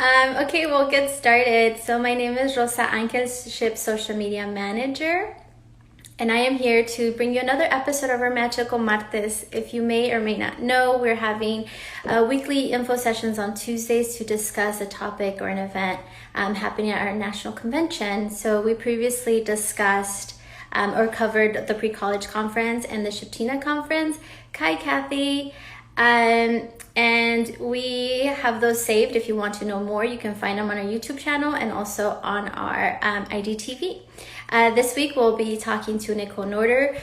Okay, we'll get started. So my name is Rosa Angel's SHPE Social Media Manager, and I am here to bring you another episode of our magical Martes. If you may or may not know, we're having weekly info sessions on Tuesdays to discuss a topic or an event happening at our national convention. So we previously discussed or covered the pre-college conference and the SHPETina conference. Hi, Kathy. And we have those saved. If you want to know more, you can find them on our YouTube channel and also on our IGTV. This week we'll be talking to Nicole Norder,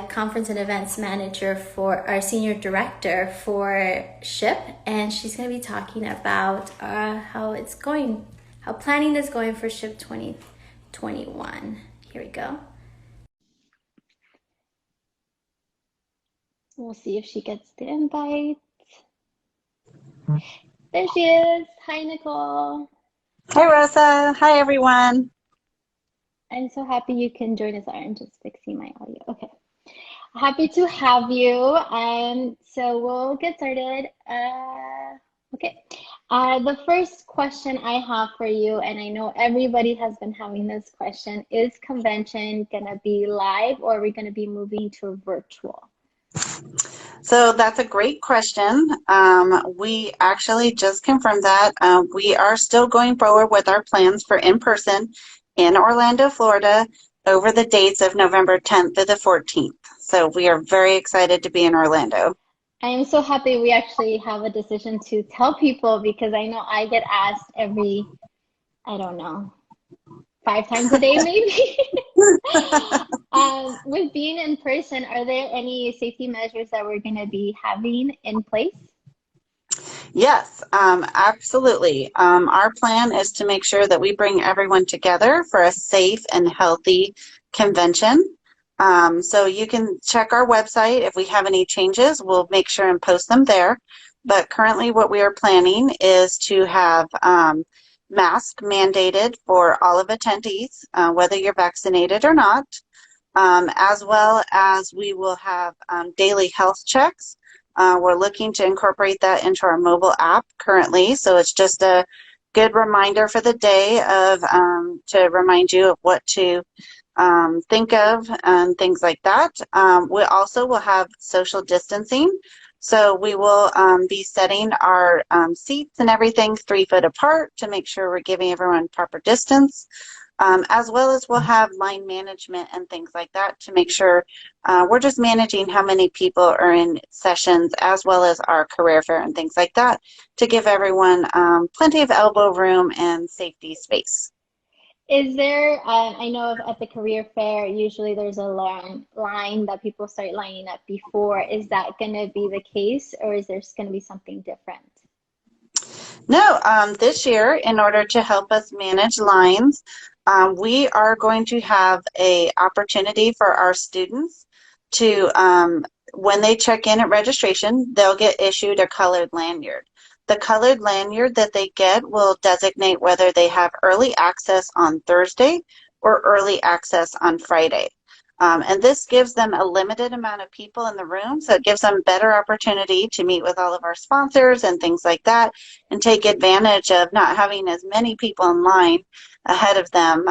Conference and Events Manager for our Senior Director for SHPE, and she's going to be talking about how it's going, how planning is going for SHPE 2021. Here we go. We'll see if she gets the invite. There she is. Hi, Nicole. Hi, Rosa. Hi, everyone. I'm so happy you can join us. I'm just fixing my audio. Okay. Happy to have you. So we'll get started. Okay. The first question I have for you, and I know everybody has been having this question, is convention gonna be live or are we gonna be moving to virtual? So that's a great question. We actually just confirmed that. We are still going forward with our plans for in-person in Orlando, Florida, over the dates of November 10th to the 14th. So we are very excited to be in Orlando. I am so happy we actually have a decision to tell people, because I know I get asked every, I don't know, 5 times a day maybe. With being in person, are there any safety measures that we're going to be having in place? Yes, absolutely. Our plan is to make sure that we bring everyone together for a safe and healthy convention. So you can check our website. If we have any changes, we'll make sure and post them there. But currently what we are planning is to have mask mandated for all of attendees, whether you're vaccinated or not, as well as we will have daily health checks. We're looking to incorporate that into our mobile app currently, so it's just a good reminder for the day of to remind you of what to think of and things like that. We also will have social distancing, so we will be setting our seats and everything 3 foot apart to make sure we're giving everyone proper distance. As well as we'll have line management and things like that to make sure we're just managing how many people are in sessions, as well as our career fair and things like that, to give everyone plenty of elbow room and safety space. Is there, I know at the career fair, usually there's a long line that people start lining up before. Is that going to be the case, or is there going to be something different? No, this year, in order to help us manage lines, we are going to have an opportunity for our students to, when they check in at registration, they'll get issued a colored lanyard. The colored lanyard that they get will designate whether they have early access on Thursday or early access on Friday. And this gives them a limited amount of people in the room, so it gives them better opportunity to meet with all of our sponsors and things like that, and take advantage of not having as many people in line ahead of them.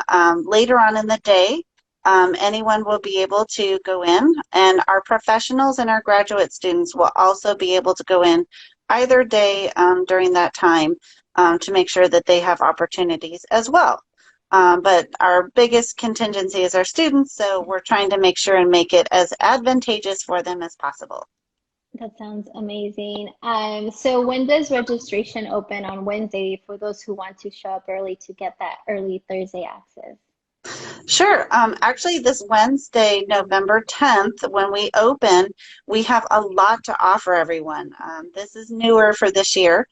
Later on in the day, anyone will be able to go in, and our professionals and our graduate students will also be able to go in either day during that time to make sure that they have opportunities as well. But our biggest contingency is our students, so we're trying to make sure and make it as advantageous for them as possible. That sounds amazing. So when does registration open on Wednesday for those who want to show up early to get that early Thursday access? Sure. Actually, this Wednesday, November 10th, when we open, we have a lot to offer everyone. This is newer for this year.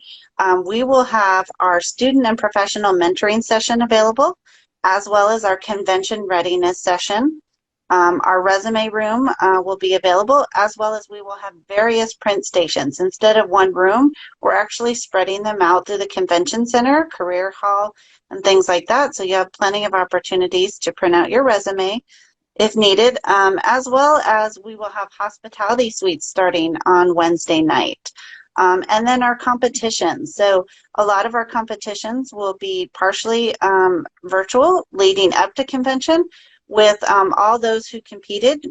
We will have our student and professional mentoring session available, as well as our convention readiness session. Our resume room will be available, as well as we will have various print stations. Instead of one room, we're actually spreading them out through the convention center, career hall, and things like that. So you have plenty of opportunities to print out your resume if needed, as well as we will have hospitality suites starting on Wednesday night. And then our competitions. So a lot of our competitions will be partially virtual leading up to convention, with all those who competed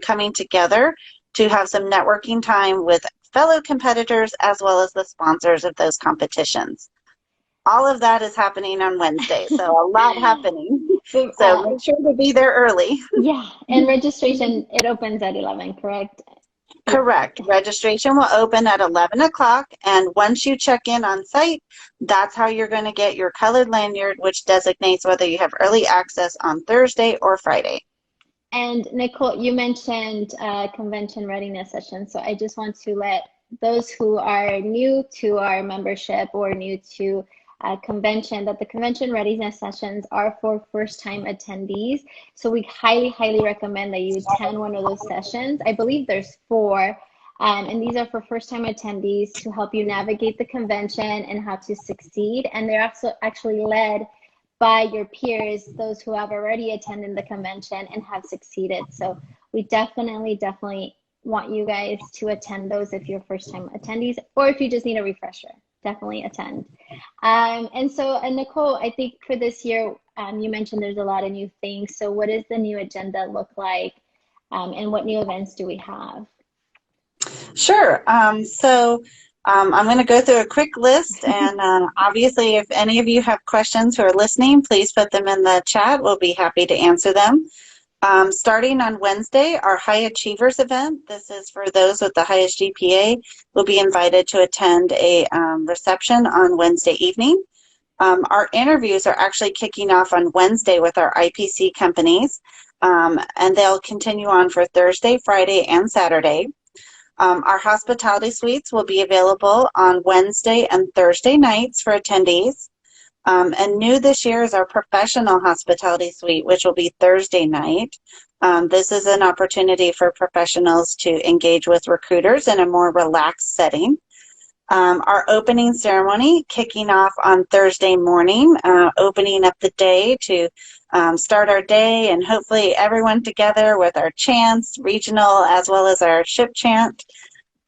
coming together to have some networking time with fellow competitors as well as the sponsors of those competitions. All of that is happening on Wednesday, so a lot happening. So make sure to be there early. Yeah, and registration, it opens at 11, correct? Correct. Registration will open at 11 o'clock, and once you check in on site, that's how you're going to get your colored lanyard, which designates whether you have early access on Thursday or Friday. And Nicole, you mentioned convention readiness session, so I just want to let those who are new to our membership or new to convention that the convention readiness sessions are for first-time attendees. So we highly, highly recommend that you attend one of those sessions. I believe there's 4, and these are for first-time attendees to help you navigate the convention and how to succeed. And they're also actually led by your peers, those who have already attended the convention and have succeeded. So we definitely want you guys to attend those if you're first-time attendees, or if you just need a refresher, definitely attend. And Nicole, I think for this year, you mentioned there's a lot of new things. So what does the new agenda look like, and what new events do we have? Sure. I'm going to go through a quick list, and obviously if any of you have questions who are listening, please put them in the chat. We'll be happy to answer them. Starting on Wednesday, our High Achievers event. This is for those with the highest GPA. Will be invited to attend a reception on Wednesday evening. Our interviews are actually kicking off on Wednesday with our IPC companies, and they'll continue on for Thursday, Friday, and Saturday. Our hospitality suites will be available on Wednesday and Thursday nights for attendees. And new this year is our professional hospitality suite, which will be Thursday night. This is an opportunity for professionals to engage with recruiters in a more relaxed setting. Our opening ceremony kicking off on Thursday morning, opening up the day to start our day, and hopefully everyone together with our chants, regional as well as our ship chant.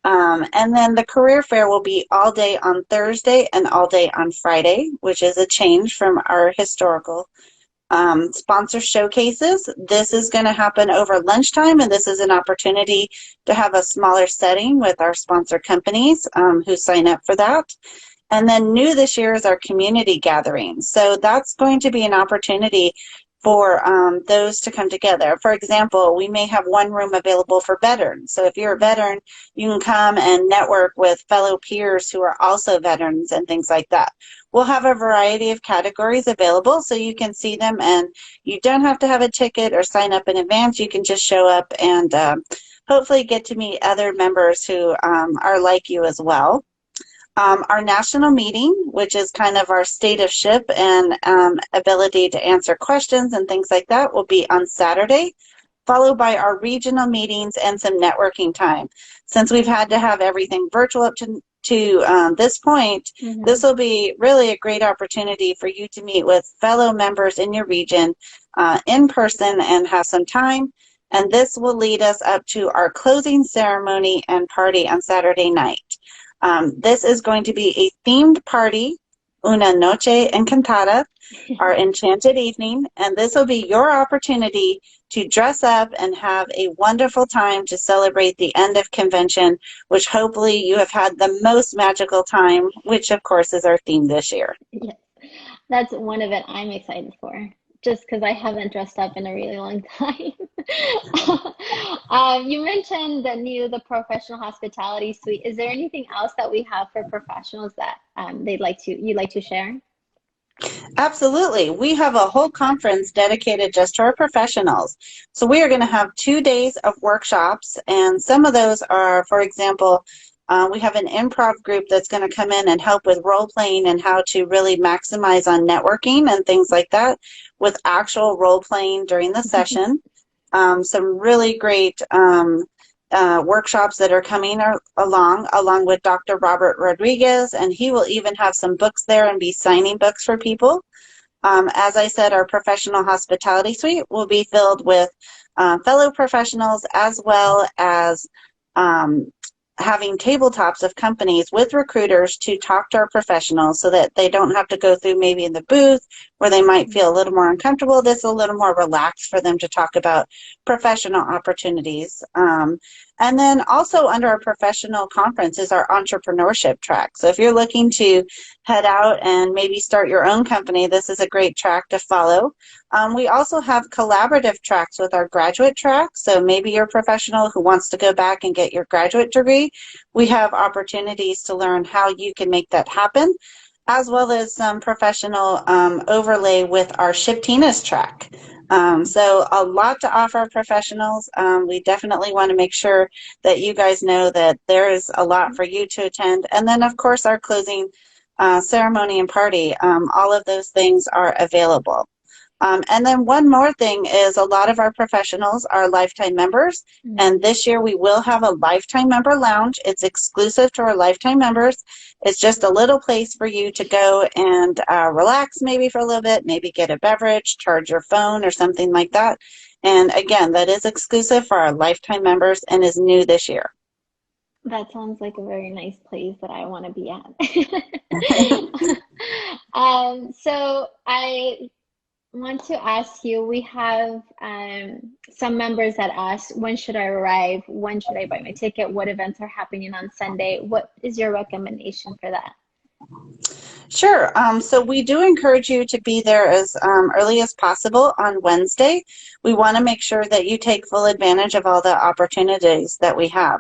And then the career fair will be all day on Thursday and all day on Friday, which is a change from our historical sponsor showcases. This is going to happen over lunchtime, and this is an opportunity to have a smaller setting with our sponsor companies who sign up for that. And then new this year is our community gathering. So that's going to be an opportunity for those to come together. For example, we may have one room available for veterans. So if you're a veteran, you can come and network with fellow peers who are also veterans and things like that. We'll have a variety of categories available so you can see them, and you don't have to have a ticket or sign up in advance. You can just show up and hopefully get to meet other members who are like you as well. Our national meeting, which is kind of our state of ship and ability to answer questions and things like that, will be on Saturday, followed by our regional meetings and some networking time. Since we've had to have everything virtual up to this point, this will be really a great opportunity for you to meet with fellow members in your region in person and have some time. And this will lead us up to our closing ceremony and party on Saturday night. This is going to be a themed party, Una Noche Encantada, our enchanted evening, and this will be your opportunity to dress up and have a wonderful time to celebrate the end of convention, which hopefully you have had the most magical time, which of course is our theme this year. Yes, that's one event I'm excited for, just because I haven't dressed up in a really long time. You mentioned the professional hospitality suite. Is there anything else that we have for professionals that you'd like to share? Absolutely. We have a whole conference dedicated just to our professionals. So we are going to have 2 days of workshops, and some of those are, for example, we have an improv group that's going to come in and help with role playing and how to really maximize on networking and things like that with actual role playing during the session. Some really great workshops that are coming along with Dr. Robert Rodriguez, and he will even have some books there and be signing books for people. As I said, our professional hospitality suite will be filled with fellow professionals as well as having tabletops of companies with recruiters to talk to our professionals so that they don't have to go through maybe in the booth where they might feel a little more uncomfortable. This is a little more relaxed for them to talk about professional opportunities. And then also under our professional conference is our entrepreneurship track. So if you're looking to head out and maybe start your own company, this is a great track to follow. We also have collaborative tracks with our graduate track. So maybe you're a professional who wants to go back and get your graduate degree. We have opportunities to learn how you can make that happen, as well as some professional overlay with our SHPETinas track. So a lot to offer our professionals. We definitely want to make sure that you guys know that there is a lot for you to attend. And then, of course, our closing ceremony and party, all of those things are available. And then one more thing is a lot of our professionals are lifetime members, and this year we will have a lifetime member lounge. It's exclusive to our lifetime members. It's just a little place for you to go and relax maybe for a little bit, maybe get a beverage, charge your phone or something like that. And again, that is exclusive for our lifetime members and is new this year. That sounds like a very nice place that I want to be at. So I want to ask you, we have some members that ask, when should I arrive? When should I buy my ticket? What events are happening on Sunday? What is your recommendation for that? Sure. So we do encourage you to be there as early as possible on Wednesday. We want to make sure that you take full advantage of all the opportunities that we have.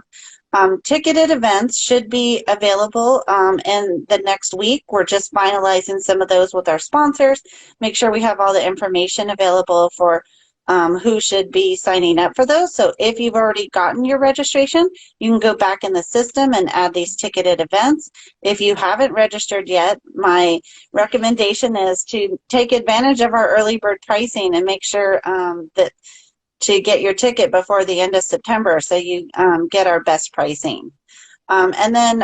Ticketed events should be available in the next week. We're just finalizing some of those with our sponsors. Make sure we have all the information available for who should be signing up for those. So if you've already gotten your registration, you can go back in the system and add these ticketed events. If you haven't registered yet, my recommendation is to take advantage of our early bird pricing and make sure that to get your ticket before the end of September so you get our best pricing. And then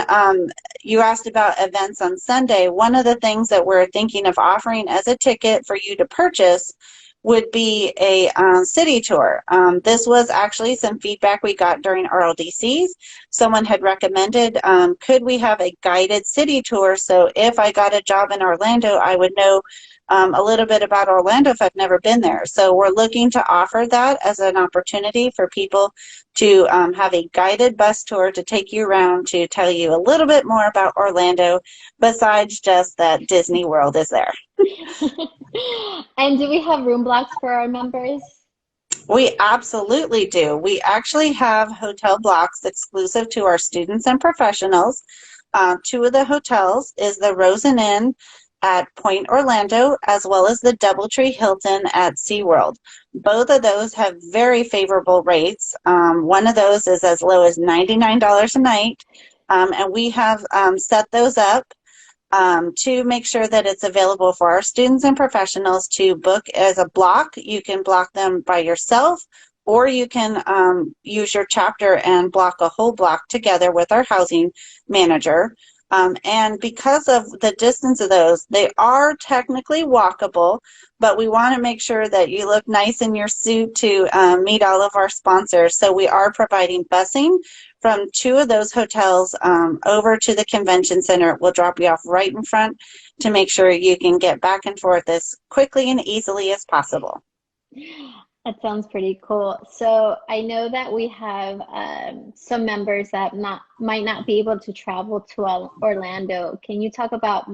you asked about events on Sunday. One of the things that we're thinking of offering as a ticket for you to purchase would be a city tour. This was actually some feedback we got during RLDCs. Someone had recommended, could we have a guided city tour, so if I got a job in Orlando, I would know a little bit about Orlando if I've never been there. So we're looking to offer that as an opportunity for people to have a guided bus tour to take you around to tell you a little bit more about Orlando besides just that Disney World is there. And do we have room blocks for our members? We absolutely do. We actually have hotel blocks exclusive to our students and professionals. Two of the hotels is the Rosen Inn at Point Orlando, as well as the Doubletree Hilton at SeaWorld. Both of those have very favorable rates. One of those is as low as $99 a night, and we have set those up to make sure that it's available for our students and professionals to book as a block. You can block them by yourself, or you can use your chapter and block a whole block together with our housing manager. And because of the distance of those, they are technically walkable, but we want to make sure that you look nice in your suit to meet all of our sponsors. So we are providing busing from two of those hotels over to the convention center. We'll drop you off right in front to make sure you can get back and forth as quickly and easily as possible. That sounds pretty cool. So I know that we have some members that might not be able to travel to Orlando. Can you talk about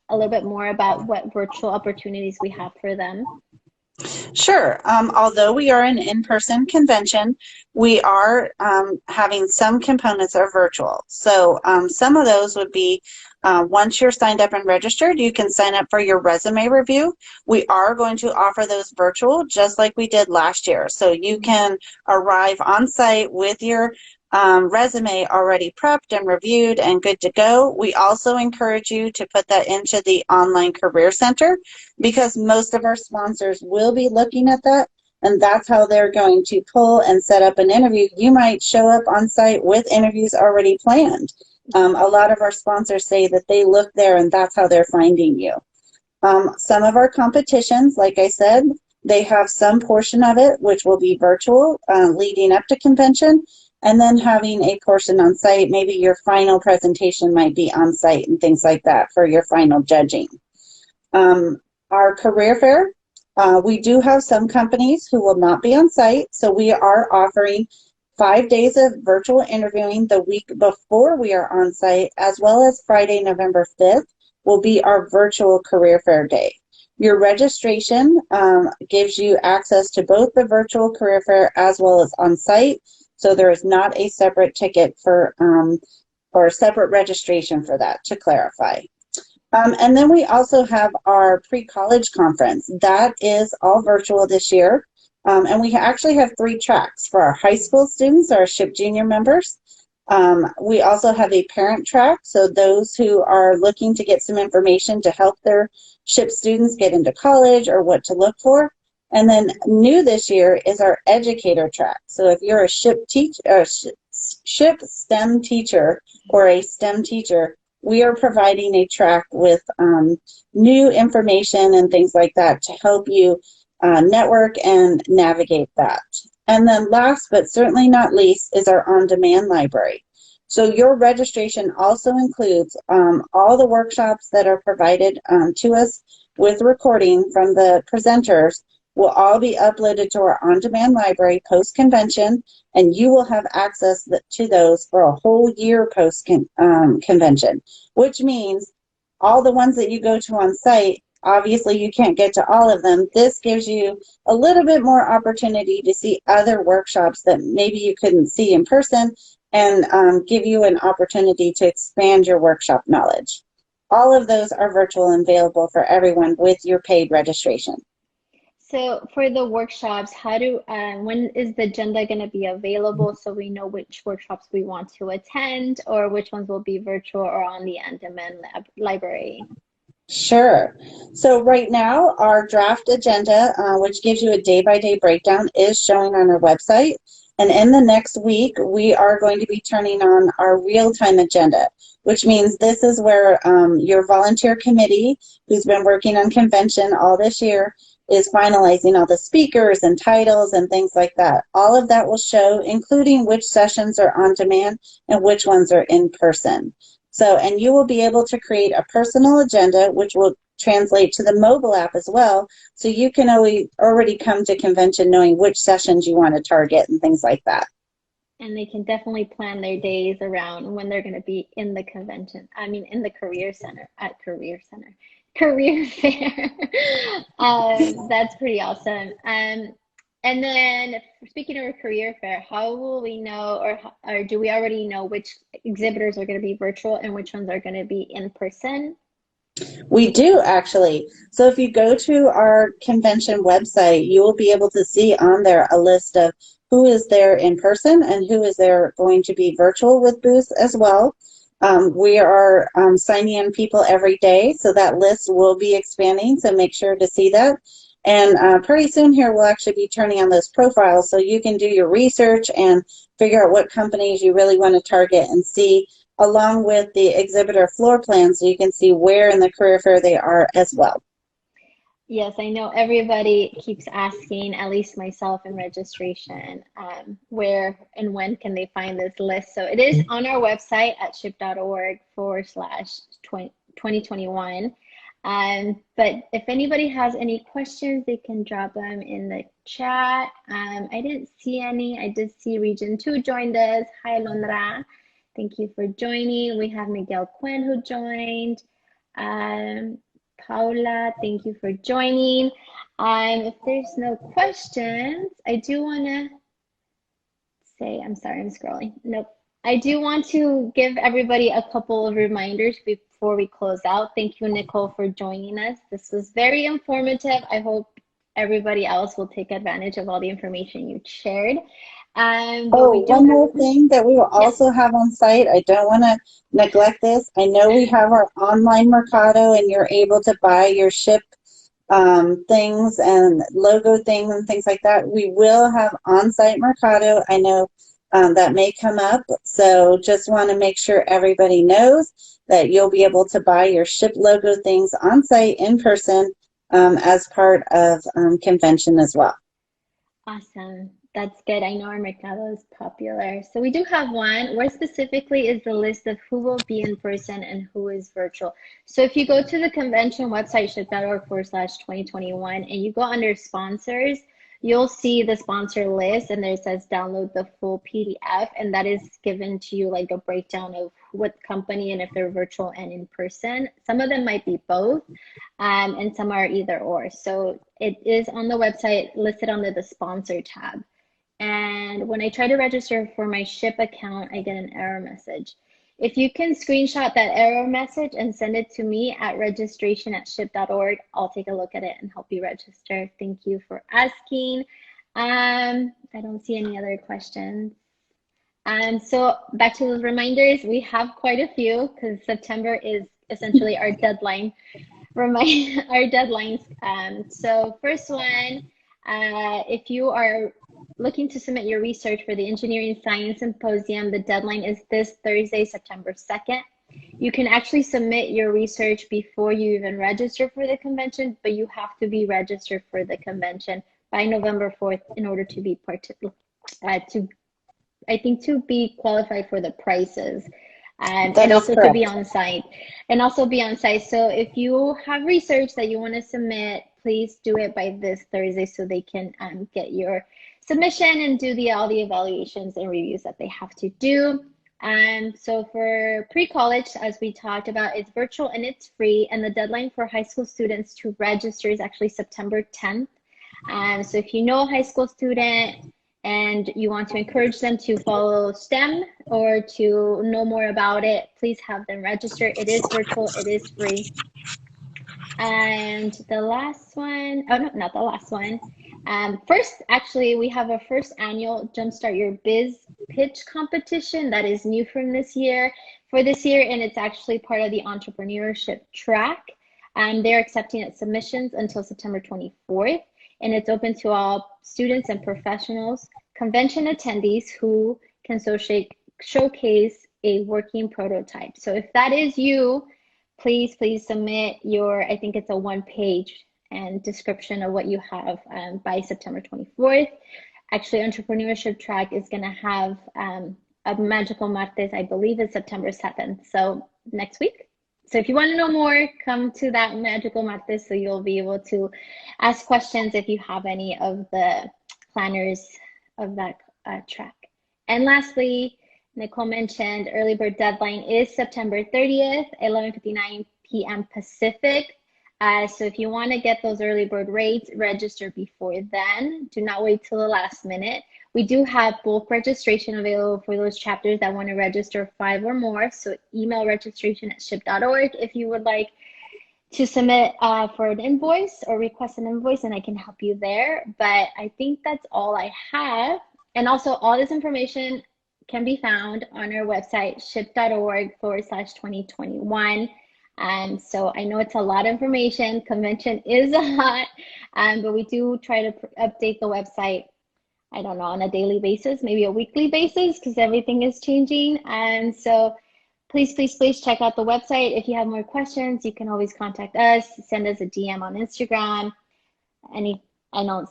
a little bit more about what virtual opportunities we have for them? Sure. Although we are an in-person convention, we are having some components are virtual. So some of those would be once you're signed up and registered, you can sign up for your resume review. We are going to offer those virtual just like we did last year. So you can arrive on site with your resume already prepped and reviewed and good to go. We also encourage you to put that into the online career center because most of our sponsors will be looking at that, and that's how they're going to pull and set up an interview. You might show up on site with interviews already planned. A lot of our sponsors say that they look there and that's how they're finding you. Some of our competitions, like I said, they have some portion of it which will be virtual leading up to convention. and then having a portion on site. Maybe your final presentation might be on site and things like that for your final judging. Our career fair, we do have some companies who will not be on site, so we are offering 5 days of virtual interviewing the week before we are on site, as well as Friday, November 5th will be our virtual career fair day. Your registration gives you access to both the virtual career fair as well as on site, so there is not a separate ticket for or a separate registration for that, to clarify. And then we also have our pre-college conference. That is all virtual this year. And we actually have 3 tracks for our high school students, our SHPE junior members. We also have a parent track, so those who are looking to get some information to help their SHPE students get into college or what to look for. And then new this year is our educator track. So if you're a SHPE STEM teacher or a STEM teacher, we are providing a track with new information and things like that to help you network and navigate that. And then last but certainly not least is our on-demand library. So your registration also includes all the workshops that are provided to us with recording from the presenters will all be uploaded to our on-demand library post-convention, and you will have access to those for a whole year post-convention, which means all the ones that you go to on site, obviously you can't get to all of them. This gives you a little bit more opportunity to see other workshops that maybe you couldn't see in person, and give you an opportunity to expand your workshop knowledge. All of those are virtual and available for everyone with your paid registration. So for the workshops, when is the agenda going to be available so we know which workshops we want to attend, or which ones will be virtual or on the on-demand library? Sure. So right now, our draft agenda, which gives you a day-by-day breakdown, is showing on our website. And in the next week, we are going to be turning on our real-time agenda, which means this is where your volunteer committee, who's been working on convention all this year, is finalizing all the speakers and titles and things like that. All of that will show, including which sessions are on demand and which ones are in person. So, and you will be able to create a personal agenda, which will translate to the mobile app as well. So you can already come to convention knowing which sessions you want to target and things like that. And they can definitely plan their days around when they're going to be in the convention. I mean, in the career fair. That's pretty awesome. And then speaking of a career fair, how will we know, or do we already know which exhibitors are going to be virtual and which ones are going to be in person? We do, actually. So if you go to our convention website, you will be able to see on there a list of who is there in person and who is there going to be virtual with booths as well. We are signing in people every day, so that list will be expanding, so make sure to see that. And pretty soon here, we'll actually be turning on those profiles so you can do your research and figure out what companies you really want to target and see, along with the exhibitor floor plan, so you can see where in the career fair they are as well. Yes, I know everybody keeps asking, at least myself in registration, where and when can they find this list. So it is on our website at ship.org/2021. But if anybody has any questions, they can drop them in the chat. I didn't see any. I did see Region 2 joined us. Hi, Londra. Thank you for joining. We have Miguel Quinn who joined. Paula, thank you for joining. If there's no questions, I do want to say, I'm sorry, I'm scrolling. Nope. I do want to give everybody a couple of reminders before we close out. Thank you, Nicole, for joining us. This was very informative. I hope everybody else will take advantage of all the information you shared. One more thing that we will also have on site. I don't want to neglect this. I know we have our online Mercado, and you're able to buy your SHPE things and logo things and things like that. We will have on-site Mercado. I know that may come up, so just want to make sure everybody knows that you'll be able to buy your SHPE logo things on site in person as part of convention as well. Awesome. That's good. I know our Mercado is popular. So we do have one. Where specifically is the list of who will be in person and who is virtual. So if you go to the convention website, ship.org/2021, and you go under sponsors, you'll see the sponsor list, and there it says download the full PDF, and that is given to you like a breakdown of what company and if they're virtual and in person. Some of them might be both, and some are either or. So it is on the website listed under the sponsor tab. And when I try to register for my SHIP account, I get an error message. If you can screenshot that error message and send it to me at registration@ship.org, I'll take a look at it and help you register. Thank you for asking. I don't see any other questions. So back to those reminders, we have quite a few because September is essentially our deadline. Our deadlines. So first one, if you are looking to submit your research for the Engineering Science Symposium, the deadline is this Thursday, September 2nd. You can actually submit your research before you even register for the convention, but you have to be registered for the convention by November 4th in order to be to be qualified for the prices. And also to be on site. So if you have research that you want to submit, please do it by this Thursday so they can get your submission and do all the evaluations and reviews that they have to do. So for pre-college, as we talked about, it's virtual and it's free, and the deadline for high school students to register is actually September 10th. So if you know a high school student and you want to encourage them to follow STEM or to know more about it, please have them register. It is virtual, it is free. And the last one, oh no, not the last one. First, actually, we have a first annual Jumpstart Your Biz pitch competition that is new from this year, and it's actually part of the entrepreneurship track. They're accepting submissions until September 24th. And it's open to all students and professionals, convention attendees who can showcase a working prototype. So if that is you, please submit I think it's a one-page and description of what you have by September 24th. Actually, entrepreneurship track is going to have a Magical Martes, I believe it's September 7th, so next week. So if you want to know more, come to that Magical Martes so you'll be able to ask questions if you have any of the planners of that track. And lastly, Nicole mentioned early bird deadline is September 30th, 11:59 p.m. Pacific. So if you want to get those early bird rates, register before then. Do not wait till the last minute. We do have bulk registration available for those chapters that want to register 5 or more. So email registration@ship.org if you would like to submit for an invoice or request an invoice, and I can help you there. But I think that's all I have. And also all this information can be found on our website, ship.org/2021. So I know it's a lot of information. Convention is a lot, but we do try to update the website, I don't know, on a daily basis, maybe a weekly basis, because everything is changing. And so please check out the website. If you have more questions, you can always contact us, send us a DM on Instagram,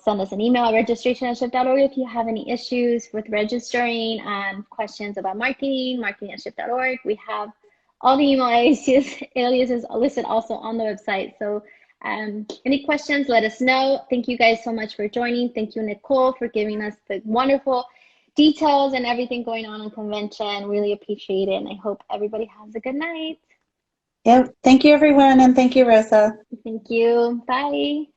send us an email at registration@ship.org if you have any issues with registering, questions about marketing@ship.org. We have all the email aliases listed also on the website. So any questions, let us know. Thank you guys so much for joining. Thank you, Nicole, for giving us the wonderful details and everything going on in convention. Really appreciate it. And I hope everybody has a good night. Yep. Thank you, everyone. And thank you, Rosa. Thank you. Bye.